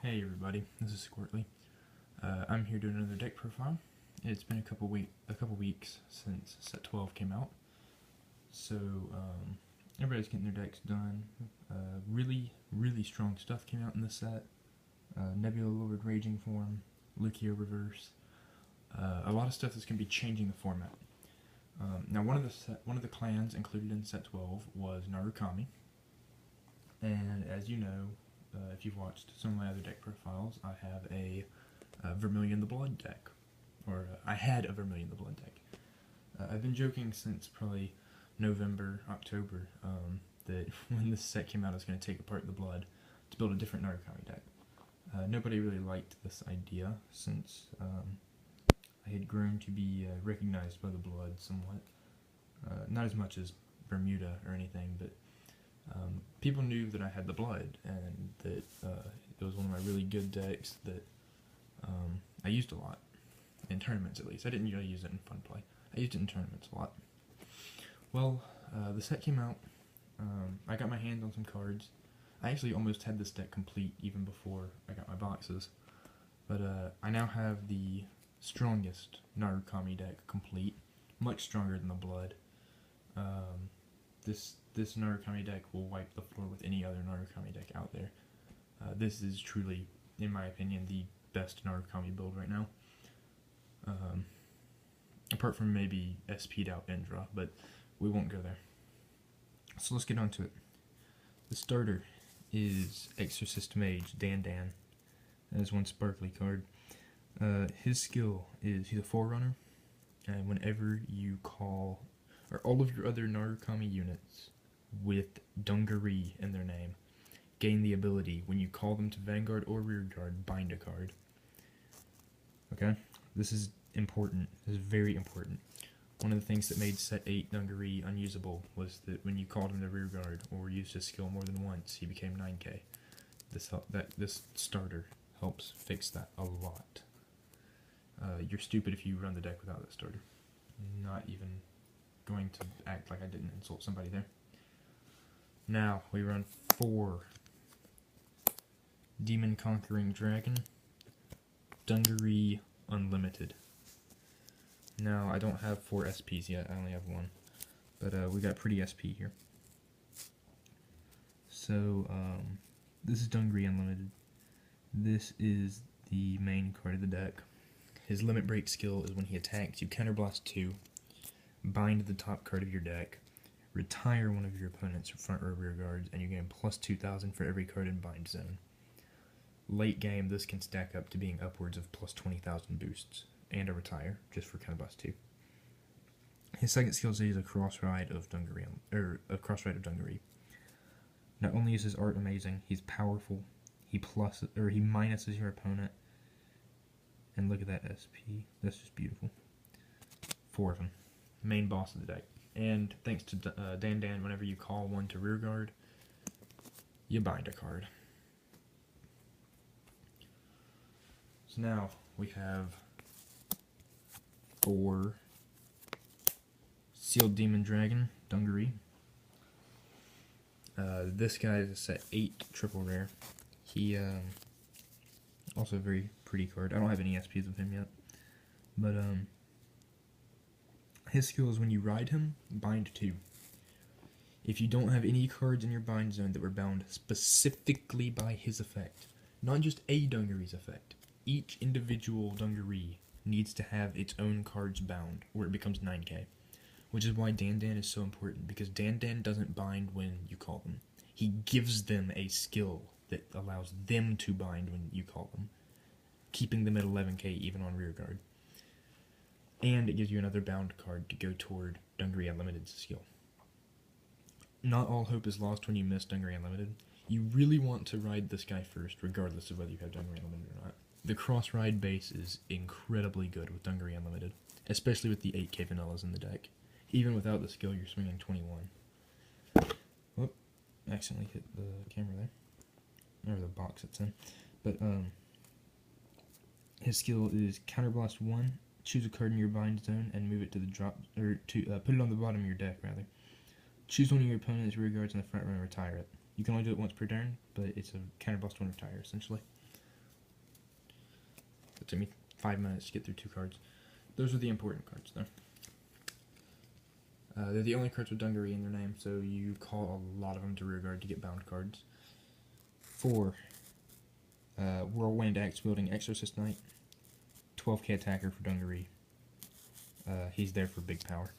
Hey everybody, this is Squirtly. I'm here doing another deck profile. It's been a couple weeks since set 12 came out, so everybody's getting their decks done. Really strong stuff came out in this set. Nebula Lord Raging Form, Lucio Reverse, a lot of stuff that's going to be changing the format. Now one of the clans included in set 12 was Narukami, and as you know, if you've watched some of my other deck profiles, I have a Vermilion the Blood deck. I had a Vermilion the Blood deck. I've been joking since probably November, October, that when this set came out I was going to take apart the Blood to build a different Narukami deck. Nobody really liked this idea since I had grown to be recognized by the Blood somewhat. Not as much as Bermuda or anything, but people knew that I had the Blood, and that it was one of my really good decks that I used a lot, in tournaments at least. I didn't really use it in fun play. I used it in tournaments a lot. Well, the set came out, I got my hands on some cards. I actually almost had this deck complete even before I got my boxes, but I now have the strongest Narukami deck complete, much stronger than the Blood. This Narukami deck will wipe the floor with any other Narukami deck out there. This is truly, in my opinion, the best Narukami build right now. Apart from maybe SP'd out Indra, but we won't go there. So let's get on to it. The starter is Exorcist Mage Dan. That is one sparkly card. His skill is he's a Forerunner, and whenever you call, or all of your other Narukami units with Dungaree in their name gain the ability, when you call them to Vanguard or Rearguard, bind a card. Okay? This is important. This is very important. One of the things that made set 8 Dungaree unusable was that when you called him to Rearguard or used his skill more than once, he became 9k. This starter helps fix that a lot. You're stupid if you run the deck without that starter. Not even going to act like I didn't insult somebody there. Now, we run 4 Demon Conquering Dragon, Dungaree Unlimited. Now, I don't have 4 SPs yet, I only have 1. But we got pretty SP here. So, this is Dungaree Unlimited. This is the main card of the deck. His limit break skill is when he attacks, you counterblast 2, bind the top card of your deck, retire one of your opponent's front or rear guards, and you gain plus 2,000 for every card in bind zone. Late game, this can stack up to being upwards of plus 20,000 boosts, and a retire, just for counterblast 2. His second skill is a cross ride of Dungaree, Not only is his art amazing, he's powerful. He minuses your opponent. And look at that SP. That's just beautiful. 4 of them. Main boss of the deck. And thanks to Dan, whenever you call one to Rearguard, you bind a card. So now we have 4 Sealed Demon Dragon, Dungaree. This guy is a set 8 triple rare. He also a very pretty card. I don't have any SPs with him yet. But his skill is when you ride him, bind 2. If you don't have any cards in your bind zone that were bound specifically by his effect, not just a Dungaree's effect, each individual Dungaree needs to have its own cards bound, or it becomes 9k. Which is why Dan is so important, because Dan doesn't bind when you call them. He gives them a skill that allows them to bind when you call them, keeping them at 11k even on Rearguard. And it gives you another bound card to go toward Dungaree Unlimited's skill. Not all hope is lost when you miss Dungaree Unlimited. You really want to ride this guy first, regardless of whether you have Dungaree Unlimited or not. The cross ride base is incredibly good with Dungaree Unlimited, especially with the 8k vanillas in the deck. Even without the skill, you're swinging 21. Whoop, accidentally hit the camera there. Or the box it's in. But, his skill is Counterblast 1, choose a card in your bind zone, and move it to the drop, or to put it on the bottom of your deck, rather. Choose one of your Rearguards in the front row and retire it. You can only do it once per turn, but it's a Counterblast 1 retire, essentially. It took me 5 minutes to get through 2 cards. Those are the important cards, though. They're the only cards with Dungaree in their name, so you call a lot of them to rearguard to get bound cards. 4. Whirlwind Axe wielding Exorcist Knight. 12k attacker for Dungaree. He's there for big power.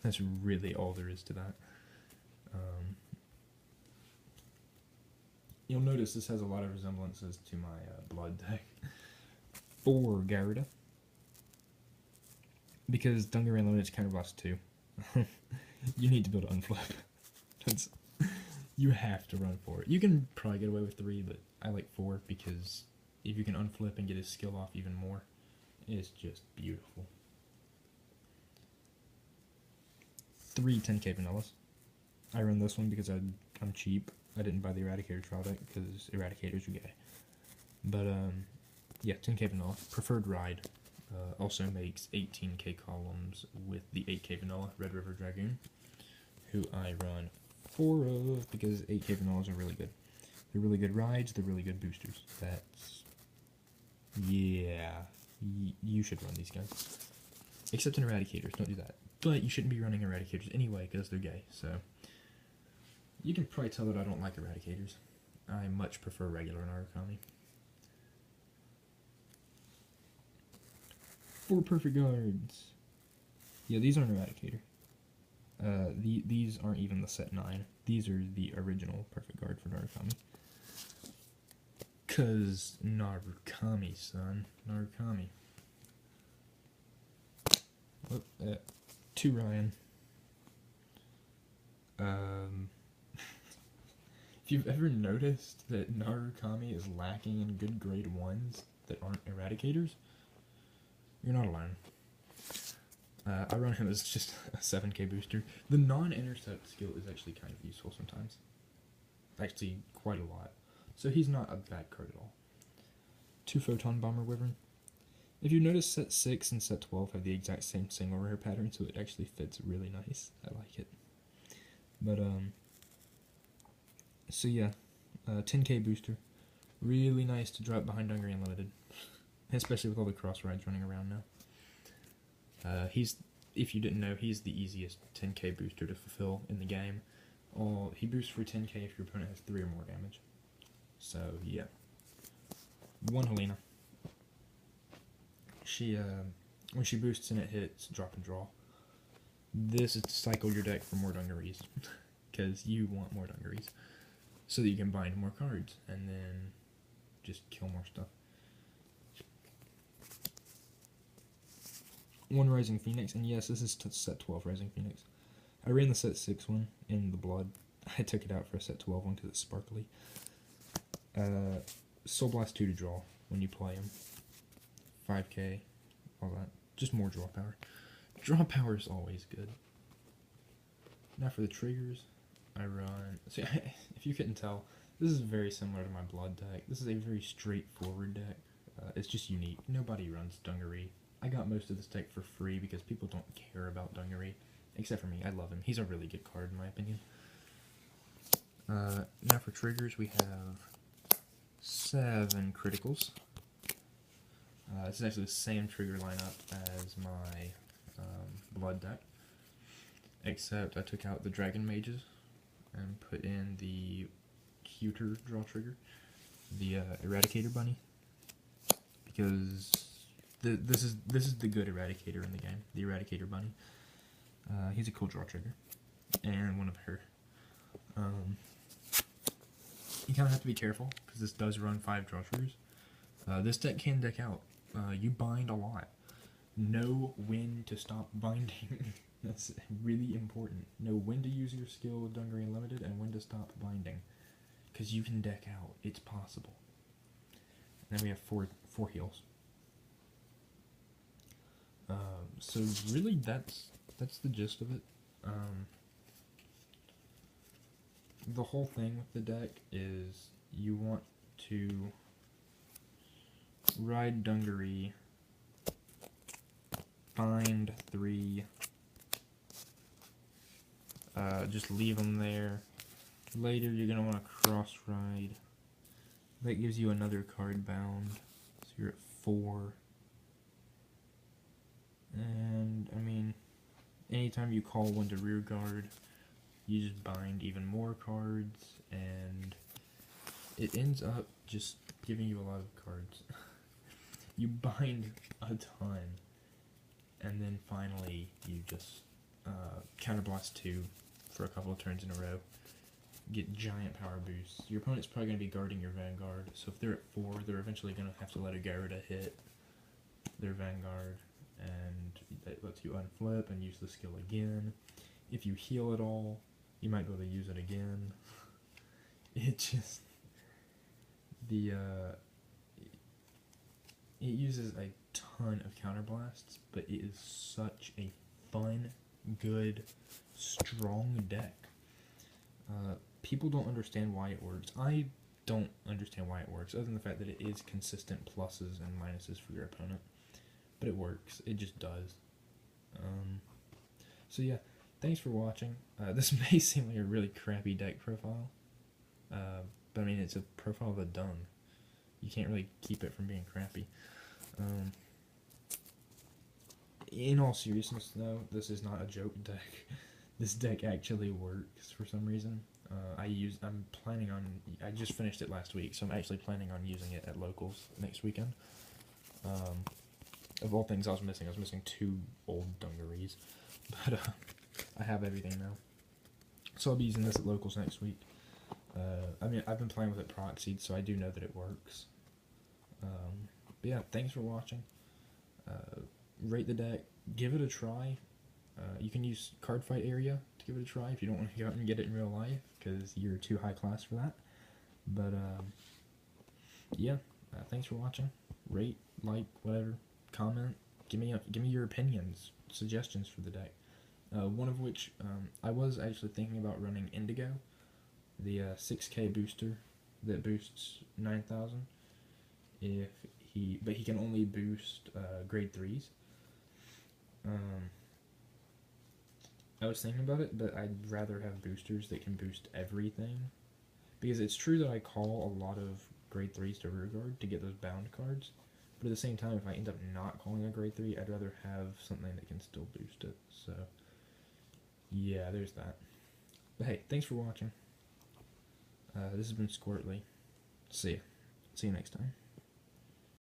That's really all there is to that. You'll notice this has a lot of resemblances to my blood deck. 4 Garuda. Because Dungaree Unlimited is counterblast 2. You need to build an unflip. You have to run 4. You can probably get away with 3, but I like 4 because if you can unflip and get his skill off even more, it's just beautiful. 3 10k vanillas. I run this one because I'm cheap. I didn't buy the Eradicator trial deck because Eradicators are gay. But yeah, 10k vanilla. Preferred Ride. Also makes 18k columns with the 8k vanilla Red River Dragoon, who I run 4 of because 8k vanillas are really good. They're really good rides, they're really good boosters. That's... yeah, you should run these guys. Except in Eradicators, don't do that. But you shouldn't be running Eradicators anyway because they're gay, so... You can probably tell that I don't like Eradicators. I much prefer regular Narukami. 4 Perfect Guards. Yeah, these aren't Eradicator. These aren't even the set 9. These are the original Perfect Guard for Narukami. 'Cause Narukami, son. Narukami. 2 Ryan. If you've ever noticed that Narukami is lacking in good grade 1s that aren't Eradicators, you're not alone. I run him as just a 7k booster. The non-intercept skill is actually kind of useful sometimes. Actually, quite a lot. So he's not a bad card at all. 2 Photon Bomber Wyvern. If you notice, set 6 and set 12 have the exact same single rare pattern, so it actually fits really nice. I like it. But, so yeah, 10k booster. Really nice to drop behind Dungaree Unlimited. Especially with all the cross rides running around now. He's, if you didn't know, he's the easiest 10k booster to fulfill in the game. He boosts for 10k if your opponent has 3 or more damage. So, yeah. 1 Helena. She, when she boosts and it hits, drop and draw. This is to cycle your deck for more Dungarees. Because you want more Dungarees. So that you can bind more cards, and then just kill more stuff. 1 Rising Phoenix, and yes, this is set 12 Rising Phoenix. I ran the set 6 one in the blood. I took it out for a set 12 one because it's sparkly. Soul Blast 2 to draw when you play him. 5k, all that. Just more draw power. Draw power is always good. Now for the triggers, I run... See, if you couldn't tell, this is very similar to my blood deck. This is a very straightforward deck. It's just unique. Nobody runs Dungaree. I got most of this deck for free because people don't care about Dungaree. Except for me, I love him. He's a really good card in my opinion. Now for triggers, we have 7 criticals. This is actually the same trigger lineup as my blood deck. Except I took out the Dragon Mages and put in the cuter draw trigger, the Eradicator Bunny, because this is the good Eradicator in the game, the Eradicator Bunny. He's a cool draw trigger, and one of her. You kind of have to be careful because this does run 5 draw triggers. This deck can deck out. You bind a lot. Know when to stop binding. That's really important. Know when to use your skill with Dungaree Unlimited and when to stop binding. Because you can deck out. It's possible. And then we have 4 heals. So really that's the gist of it. The whole thing with the deck is you want to ride Dungaree, bind 3, just leave them there. Later you're going to want to cross ride. That gives you another card bound. So you're at 4. And, I mean, anytime you call one to rear guard, you just bind even more cards, and it ends up just giving you a lot of cards. You bind a ton, and then finally you just counterblast 2 for a couple of turns in a row. Get giant power boosts. Your opponent's probably going to be guarding your Vanguard, so if they're at 4, they're eventually going to have to let a Garda hit their Vanguard, and that lets you unflip and use the skill again. If you heal at all, you might be able to use it again. It just... it uses a ton of counterblasts, but it is such a fun, good, strong deck. People don't understand why it works. I don't understand why it works, other than the fact that it is consistent pluses and minuses for your opponent. But it works. It just does. So yeah, thanks for watching. This may seem like a really crappy deck profile, but I mean, it's a profile of a dung. You can't really keep it from being crappy. In all seriousness, though, this is not a joke deck. This deck actually works for some reason. I'm planning on, I just finished it last week, so I'm actually planning on using it at locals next weekend. Of all things I was missing 2 old Dungarees, but I have everything now. So I'll be using this at locals next week. I mean, I've been playing with it proxied, so I do know that it works. But yeah, thanks for watching. Rate the deck, give it a try. You can use Cardfight area to give it a try if you don't want to go out and get it in real life, because you're too high class for that. But yeah, thanks for watching. Rate, like, whatever, comment. Give me your opinions, suggestions for the deck. One of which I was actually thinking about running Indigo, the 6K booster that boosts 9,000. But he can only boost grade 3s. I was thinking about it, but I'd rather have boosters that can boost everything, because it's true that I call a lot of grade 3s to rearguard to get those bound cards, but at the same time, if I end up not calling a grade 3, I'd rather have something that can still boost it. So yeah, there's that. But hey, thanks for watching. This has been Squirtly. See ya. See you next time.